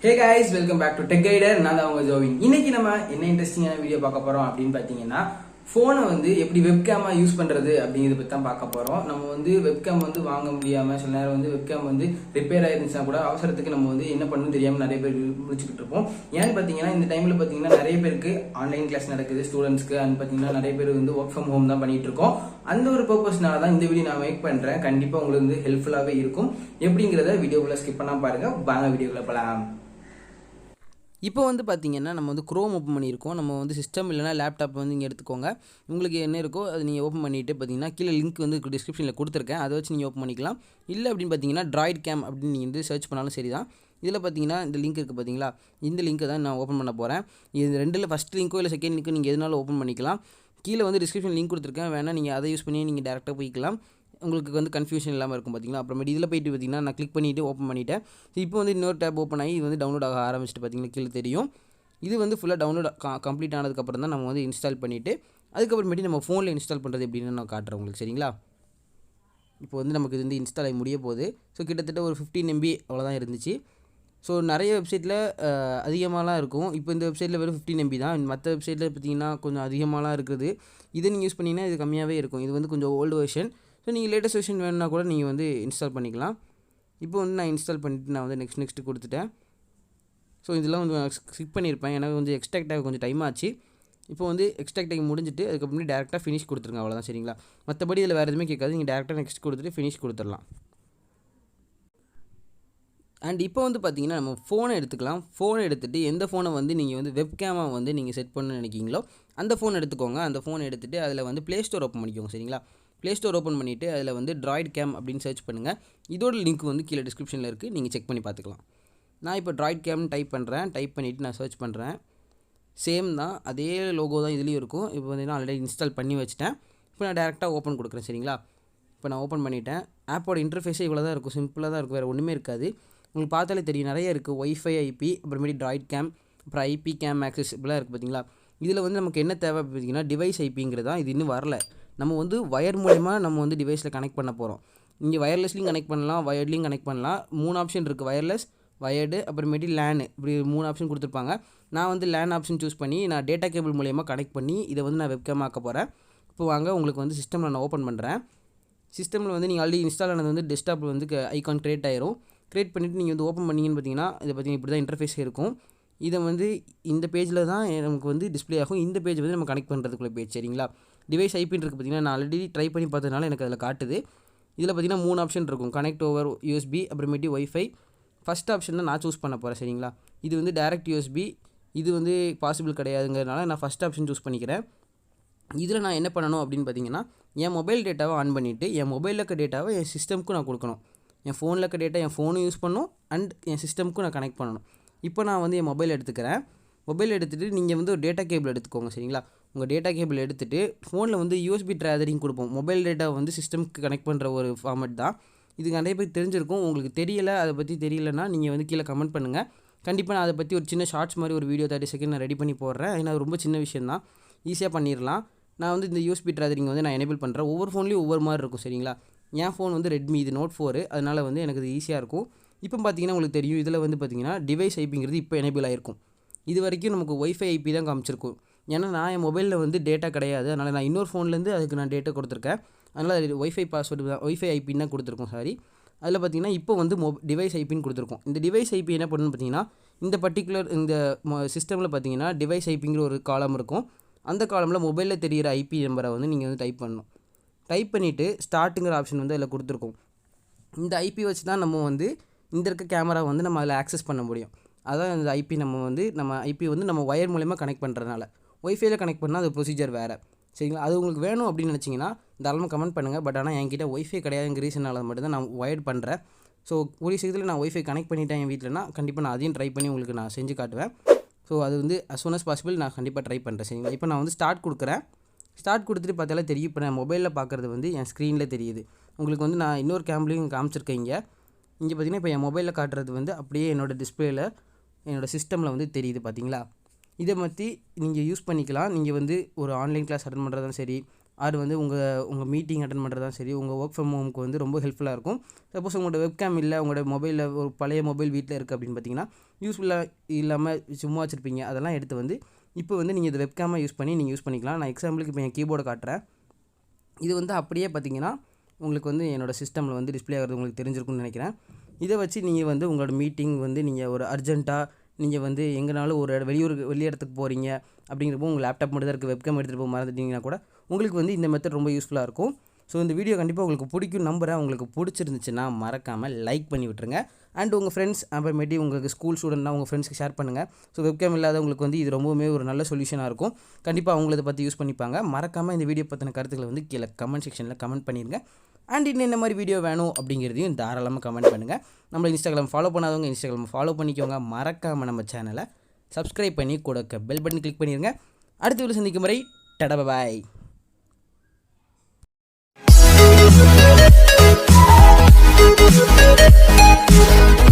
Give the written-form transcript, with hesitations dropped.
Hey guys, welcome back to Tech Guider. நான் தான் உங்க Joewin. இன்னைக்கு நம்ம என்ன இன்ட்ரெஸ்டிங்கான வீடியோ பார்க்க போறோம் அப்படின்னு பாத்தீங்கன்னா போனை வந்து எப்படி வெப்கேமா யூஸ் பண்றது அப்படிங்கறத பத்தி தான் பார்க்க போறோம். நம்ம வந்து வெப்கேம் வந்து வாங்க முடியாம சில நேரம் வந்து வெப்கேம் வந்து ரிப்பேர் ஆயிருந்துச்சா கூட அவசரத்துக்கு நம்ம வந்து என்ன பண்ணணும் தெரியாம நிறைய பேர் முடிச்சுக்கிட்டு இருப்போம். ஏன்னு பாத்தீங்கன்னா இந்த டைம்ல பாத்தீங்கன்னா நிறைய பேருக்கு ஆன்லைன் கிளாஸ் நடக்குது ஸ்டூடெண்ட்ஸ்க்கு. அண்ட் பாத்தீங்கன்னா நிறைய பேர் வந்து ஒர்க் ஃப்ரம் ஹோம் தான் பண்ணிட்டு இருக்கோம். அந்த ஒரு பர்பஸ்னால தான் இந்த வீடியோ நான் மேக் பண்றேன். கண்டிப்பா உங்களுக்கு வந்து ஹெல்ப்ஃபுல்லாவே இருக்கும். எப்படிங்கறத வீடியோக்குள்ள ஸ்கிப் பண்ணாம பாருங்க. வாங்க வீடியோக்குள்ள போலாம். இப்போ வந்து பார்த்தீங்கன்னா நம்ம வந்து குரோம் ஓப்பன் பண்ணியிருக்கோம். நம்ம வந்து சிஸ்டம் இல்லைனா லேப்டாப் வந்து இங்கே எடுத்துக்கோங்க. உங்களுக்கு என்ன இருக்கோ அது நீங்கள் ஓப்பன் பண்ணிவிட்டு பார்த்தீங்கன்னா கீழே லிங்க் வந்து டிஸ்கிரிப்ஷனில் கொடுத்துருக்கேன். அதை வச்சு நீங்கள் ஓப்பன் பண்ணிக்கலாம். இல்லை அப்படின்னு பார்த்தீங்கன்னா Droidcam அப்படின்னு நீங்கள் வந்து சர்ச் பண்ணாலும் சரி தான். இதில் பார்த்தீங்கன்னா இந்த லிங்க் இருக்குது பார்த்தீங்களா, இந்த லிங்க்கை தான் நான் ஓப்பன் பண்ண போகிறேன். இது ரெண்டில் ஃபஸ்ட் லிங்க்கோ இல்லை செகண்ட் லிங்க்கோ நீங்கள் எதுனாலும் ஓப்பன் பண்ணிக்கலாம். கீழே வந்து டிஸ்கிரிப்ஷன் லிங்க் கொடுத்துருக்கேன், வேணால் நீங்கள் அதை யூஸ் பண்ணி நீங்கள் டேரெக்டாக போய்க்கலாம். உங்களுக்கு வந்து கன்ஃபியூஷன் இல்லாமல் இருக்கும் பார்த்தீங்களா. அப்புறமேட்டு இதில் போய்ட்டு பார்த்தீங்கன்னா நான் கிளிக் பண்ணிவிட்டு ஓப்பன் பண்ணிவிட்டேன். இப்போ வந்து இன்னொரு டேப் ஓப்பன் ஆகி இது வந்து டவுன்லோட் ஆக ஆரம்பிச்சிட்டு பார்த்தீங்கன்னா கீழே தெரியும். இது வந்து ஃபுல்லாக டவுன்லோட் கம்ப்ளீட் ஆனதுக்கப்புறம் தான் நம்ம வந்து இன்ஸ்டால் பண்ணிவிட்டு அதுக்கப்புறமேட்டு நம்ம ஃபோனில் இன்ஸ்டால் பண்ணுறது எப்படின்னு நான் காட்டுறேன் உங்களுக்கு, சரிங்களா. இப்போ வந்து நமக்கு இது வந்து இன்ஸ்டால் ஆகி முடிய போகுது. ஸோ கிட்டத்தட்ட ஒரு 15 MB அவ்வளோதான் இருந்துச்சு. ஸோ நிறைய வெப்சைட்டில் அதிகமாகலாம் இருக்கும். இப்போ இந்த வெப்சைட்டில் வெறும் 15 MB தான். மற்ற வெப்சைட்டில் பார்த்தீங்கன்னா கொஞ்சம் அதிகமாகலாம் இருக்குது. இதை நீங்கள் யூஸ் பண்ணிங்கன்னா இது கம்மியாகவே இருக்கும். இது வந்து கொஞ்சம் ஓல்டு வெர்ஷன். ஸோ நீங்கள் லேட்டஸ்ட் வெர்ஷன் வேணுன்னா கூட நீங்கள் வந்து இன்ஸ்டால் பண்ணிக்கலாம். இப்போ வந்து நான் இன்ஸ்டால் பண்ணிவிட்டு நான் வந்து நெக்ஸ்ட் கொடுத்துட்டேன். ஸோ இதெல்லாம் வந்து ஸ்கிப் பண்ணியிருப்பேன், எனக்கு கொஞ்சம் எக்ஸ்ட்ராக்ட் ஆக கொஞ்சம் டைம் ஆச்சு. இப்போ வந்து எக்ஸ்ட்ராக்ட் ஆகி முடிஞ்சிட்டு அதுக்கப்புறம் டேரெக்டாக ஃபினிஷ் கொடுத்துருங்க, அவ்வளோதான், சரிங்களா. மற்றபடி இதில் வேறு எதுவுமே கேட்காது. நீங்கள் டேரெக்டாக நெக்ஸ்ட் கொடுத்துட்டு ஃபினிஷ் கொடுத்துடலாம். அண்ட் இப்போ வந்து பார்த்தீங்கன்னா நம்ம ஃபோனை எடுத்துக்கலாம். ஃபோனை எடுத்துகிட்டு எந்த ஃபோனை வந்து நீங்கள் வந்து வெப்கேமாக வந்து நீங்கள் செட் பண்ண நினைக்கிங்களோ அந்த ஃபோன் எடுத்துக்கோங்க. அந்த ஃபோனை எடுத்துகிட்டு அதில் வந்து ப்ளே ஸ்டோர் ஓப்பன் பண்ணிக்கோங்க, சரிங்களா. ப்ளே ஸ்டோர் ஓப்பன் பண்ணிவிட்டு அதில் வந்து Droidcam அப்படின்னு சர்ச் பண்ணுங்கள். இதோட லிங்க் வந்து கீழே டிஸ்கிரிப்ஷனில் இருக்குது, நீங்கள் செக் பண்ணி பார்த்துக்கலாம். நான் இப்போ Droidcam டைப் பண்ணுறேன். டைப் பண்ணிவிட்டு நான் சர்ச் பண்ணுறேன். சேம் தான், அதே லோகோ தான் இதுலேயும் இருக்கும். இப்போ வந்து நான் ஆல்ரெடி இன்ஸ்டால் பண்ணி வச்சுட்டேன். இப்போ நான் டேரெக்டாக ஓப்பன் கொடுக்குறேன், சரிங்களா. இப்போ நான் ஓப்பன் பண்ணிவிட்டேன். ஆப்போட இன்டர்ஃபேஸே இவ்வளோ தான் இருக்கும், சிம்பிளாக தான் இருக்கும், வேறு ஒன்றுமே இருக்காது. உங்களுக்கு பார்த்தாலே தெரியும், நிறைய இருக்குது. ஒய்ஃபை ஐபி, அப்புறமேட்டு Droidcam, அப்புறம் ஐபி கேம் ஆக்சஸ் இப்படிலாம் இருக்குது பார்த்தீங்களா. இதில் வந்து நமக்கு என்ன தேவை பார்த்தீங்கன்னா டிவைஸ் ஐபிங்கிறது தான். இது இன்னும் வரல. நம்ம வந்து வயர் மூலமா நம்ம வந்து டிவைஸில் கனெக்ட் பண்ண போகிறோம். இங்கே வயர்லெஸ்லையும் கனெக்ட் பண்ணலாம், வயர்ட்லையும் கனெக்ட் பண்ணலாம். 3 ஆப்ஷன் இருக்குது, வயர்லெஸ், வயர்டு, அப்புறமேட்டு லேனு, இப்படி 3 ஆப்ஷன் கொடுத்துருப்பாங்க. நான் வந்து லேன் ஆப்ஷன் சூஸ் பண்ணி நான் டேட்டா கேபிள் மூலயமா கனெக்ட் பண்ணி இதை வந்து நான் வெப்கேம் ஆக்க போகிறேன். இப்போ வாங்க உங்களுக்கு வந்து சிஸ்டமில் நான் ஓப்பன் பண்ணுறேன். சிஸ்டமில் வந்து நீங்கள் ஆல்ரெடி இன்ஸ்டால் ஆனது வந்து டெஸ்க்டாப்பில் வந்து ஐகான் க்ரியேட் ஆயிரும். க்ரியேட் பண்ணிவிட்டு நீங்கள் வந்து ஓப்பன் பண்ணிங்கன்னு பார்த்தீங்கன்னா இதை பார்த்தீங்கன்னா இப்படி தான் இன்டர்ஃபேஸ் இருக்கும். இதை வந்து இந்த பேஜில் தான் நமக்கு வந்து டிஸ்பிளே ஆகும். இந்த பேஜ் வந்து நம்ம கனெக்ட் பண்ணுறதுக்குள்ள பேஜ், சரிங்களா. டிவைஸ் ஐபின்னு இருக்குது பார்த்தீங்கன்னா, நான் ஆல்ரெடி ட்ரை பண்ணி பார்த்ததுனால எனக்கு அதில் காட்டுது. இதில் பார்த்தீங்கன்னா 3 ஆப்ஷன் இருக்கும், கனெக்ட் ஓவர் யூஎஸ்பி, அப்புறமேட்டு ஒய்ஃபை. ஃபஸ்ட் ஆப்ஷன் தான் நான் சூஸ் பண்ண போகிறேன், சரிங்களா. இது வந்து டேரெக்ட் யூஎஸ்பி, இது வந்து பாசிபிள் கிடையாதுங்கிறதுனால நான் ஃபஸ்ட் ஆப்ஷன் சூஸ் பண்ணிக்கிறேன். இதில் நான் என்ன பண்ணணும் அப்படின்னு பார்த்தீங்கன்னா, என் மொபைல் டேட்டாவை ஆன் பண்ணிவிட்டு என் மொபைலில் இருக்க டேட்டாவை என் சிஸ்டமுக்கும் நான் கொடுக்கணும். என் ஃபோனில் இருக்க டேட்டா என் ஃபோனும் யூஸ் பண்ணணும், அண்ட் என் சிஸ்டமுக்கும் நான் கனெக்ட் பண்ணணும். இப்போ நான் வந்து என் மொபைல் எடுத்துக்கிறேன். மொபைல் எடுத்துகிட்டு நீங்கள் வந்து ஒரு டேட்டா கேபிள் எடுத்துக்கோங்க, சரிங்களா. உங்கள் டேட்டா கேபிள் எடுத்துகிட்டு ஃபோனில் வந்து யூஎஸ்பி ட்ராதரிங் கொடுப்போம். மொபைல் டேட்டா வந்து சிஸ்டமுக்கு கனெக்ட் பண்ணுற ஒரு ஃபார்மேட் தான். இது நிறைய பேர் தெரிஞ்சிருக்கும். உங்களுக்கு தெரியலை, அதை பற்றி தெரியலைன்னா நீங்கள் வந்து கீழே கமெண்ட் பண்ணுங்கள். கண்டிப்பாக நான் அதை பற்றி ஒரு சின்ன ஷார்ட்ஸ் மாதிரி ஒரு வீடியோ 30 செகண்ட் நான் ரெடி பண்ணி போடுறேன். ஏன்னா அது ரொம்ப சின்ன விஷயம் தான், ஈஸியாக பண்ணிடலாம். நான் வந்து இந்த யூஎஸ்பி ட்ராதரிங் வந்து நான் எனேபிள் பண்ணுறேன். ஒவ்வொரு ஃபோன்லேயும் ஒவ்வொரு மாதிரி இருக்கும், சரிங்களா. என் ஃபோன் வந்து ரெட்மி, இது Note 4, அதனால் வந்து எனக்கு இது ஈஸியாக இருக்கும். இப்போ பார்த்தீங்கன்னா உங்களுக்கு தெரியும், இதில் வந்து பார்த்தீங்கன்னா டிவைஸ் ஐபிங்கிறது இப்போ எனேபிள் ஆகிருக்கும். இது வரைக்கும் நமக்கு ஒய்ஃபை ஐபி தான் காமிச்சிருக்கும். ஏன்னா நான் என் மொபைலில் வந்து டேட்டா கிடையாது, அதனால் நான் இன்னொரு ஃபோன்லேருந்து அதுக்கு நான் டேட்டா கொடுத்துருக்கேன். அதனால் அது ஒய்ஃபை பாஸ்வேர்டு தான், ஒய்ஃபை ஐபின்னு தான் கொடுத்துருக்கோம், சாரி. அதில் பார்த்தீங்கன்னா இப்போ வந்து டிவைஸ் ஐபின்னு கொடுத்துருக்கோம். இந்த டிவைஸ் ஐபி என்ன பண்ணணும்னு பார்த்தீங்கன்னா, இந்த பர்டிகுலர் இந்த சிஸ்டமில் பார்த்தீங்கன்னா டிவைஸ் ஐபிங்கிற ஒரு காலம் இருக்கும். அந்த காலமில் மொபைலில் தெரிகிற ஐபி நம்பரை வந்து நீங்கள் வந்து டைப் பண்ணணும். டைப் பண்ணிவிட்டு ஸ்டார்ட்டுங்கிற ஆப்ஷன் வந்து அதில் கொடுத்துருக்கோம். இந்த ஐபி வச்சு தான் நம்ம வந்து இந்த இருக்க கேமரா வந்து நம்ம அதில் ஆக்சஸ் பண்ண முடியும். அதான் இந்த ஐபி நம்ம ஐபி வந்து நம்ம ஒயர் மூலமா கனெக்ட் பண்ணுறதுனால. ஒய்ஃபைல கனெக்ட் பண்ணால் அது ப்ரொசீஜர் வேறு, சரிங்களா. அது உங்களுக்கு வேணும் அப்படின்னு நினச்சிங்கன்னா தாராளமாக கமெண்ட் பண்ணுங்கள். பட் ஆனால் என்கிட்ட ஒய்ஃபை கிடையாதுங்கிற ரீசனால் மட்டும் தான் நான் ஒயர்ட் பண்ணுறேன். ஸோ ஒரு சீக்கிரத்தில் நான் ஒய்ஃபை கனெக்ட் பண்ணிட்டேன் என் வீட்டிலனா கண்டிப்பாக நான் அதையும் ட்ரை பண்ணி உங்களுக்கு நான் செஞ்சு காட்டுவேன். ஸோ அது வந்து as soon as possible நான் கண்டிப்பாக ட்ரை பண்ணுறேன், சரிங்களா. இப்போ நான் வந்து ஸ்டார்ட் கொடுக்குறேன். ஸ்டார்ட் கொடுத்துட்டு பார்த்தாலே தெரியும். இப்போ நான் மொபைலில் பார்க்குறது வந்து என் ஸ்க்ரீனில் தெரியுது. உங்களுக்கு வந்து நான் இன்னொரு கேம்லேயும் காமிச்சிருக்கேன். இங்கே பார்த்தீங்கன்னா இப்போ என் மொபைலில் காட்டுறது வந்து அப்படியே என்னோடய டிஸ்பிளேயில் என்னோடய சிஸ்டமில் வந்து தெரியுது, பார்த்தீங்களா. இதை பற்றி நீங்கள் யூஸ் பண்ணிக்கலாம். நீங்கள் வந்து ஒரு ஆன்லைன் கிளாஸ் அட்டெண்ட் பண்ணுறதும் சரி, ஆர் வந்து உங்கள் மீட்டிங் அட்டன் பண்ணுறதா சரி, உங்கள் ஒர்க் ஃப்ரம் ஹோமுக்கு வந்து ரொம்ப ஹெல்ப்ஃபுல்லாக இருக்கும். சப்போஸ் உங்களோட வெப்கேம் இல்லை, உங்களோட மொபைலில் ஒரு பழைய மொபைல் வீட்டில் இருக்குது அப்படின்னு பார்த்தீங்கன்னா, யூஸ்ஃபுல்லாக இல்லாமல் சும்மா வச்சுருப்பீங்க, அதெல்லாம் எடுத்து வந்து இப்போ வந்து நீங்கள் இது வெப்கேமாக யூஸ் பண்ணி நீங்கள் யூஸ் பண்ணிக்கலாம். நான் எக்ஸாம்பிளுக்கு இப்போ என் கீபோர்டை காட்டுறேன். இது வந்து அப்படியே பார்த்தீங்கன்னா உங்களுக்கு வந்து என்னோடய சிஸ்டமில் வந்து டிஸ்பிளே ஆகிறது உங்களுக்கு தெரிஞ்சிருக்கும்னு நினைக்கிறேன். இதை வச்சு நீங்கள் வந்து உங்களோட மீட்டிங் வந்து நீங்கள் ஒரு அர்ஜென்ட்டாக நீங்கள் வந்து எங்கேனாலும் ஒரு வெளி இடத்துக்கு போகிறீங்க அப்படிங்கிறப்போ உங்கள் லேப்டாப் மட்டும் தான் இருக்குது, வெப்கேம் எடுத்துகிட்டு போக மறந்துட்டிங்கன்னா கூட உங்களுக்கு வந்து இந்த மெத்தட் ரொம்ப யூஸ்ஃபுல்லாக இருக்கும். ஸோ இந்த வீடியோ கண்டிப்பாக உங்களுக்கு பிடிக்கும் நம்புகிறேன். உங்களுக்கு பிடிச்சிருந்துச்சுன்னா மறக்காமல் லைக் பண்ணி விட்டுருங்க. அண்ட் உங்கள் ஃப்ரெண்ட்ஸ் அப்புறமேட்டி உங்களுக்கு ஸ்கூல் ஸ்டூடெண்ட்னா உங்கள் ஃப்ரெண்ட்ஸ்க்கு ஷேர் பண்ணுங்கள். ஸோ வெப்கேம் இல்லாதவங்களுக்கு வந்து இது ரொம்பவுமே ஒரு நல்ல சொல்யூஷனாக இருக்கும். கண்டிப்பாக அவங்கள இதை பற்றி யூஸ் பண்ணிப்பாங்க. மறக்காமல் இந்த வீடியோ பற்றின கருத்துக்களை வந்து கீழே கமெண்ட் செக்ஷனில் கமெண்ட் பண்ணிடுங்க. அண்ட் இன்னும் என்ன மாதிரி வீடியோ வேணும் அப்படிங்கிறதையும் தாராளமாக கமெண்ட் பண்ணுங்கள். நம்மளை இன்ஸ்டாகிராம் ஃபாலோ பண்ணாதவங்க இன்ஸ்டாகிராம் ஃபாலோ பண்ணிக்கோங்க. மறக்காமல் நம்ம சேனலை சப்ஸ்கிரைப் பண்ணி கூட பெல் பட்டன் கிளிக் பண்ணிடுங்க. அடுத்த வீடியோ சந்திக்கும் வரை டடா பாய். We'll be right back.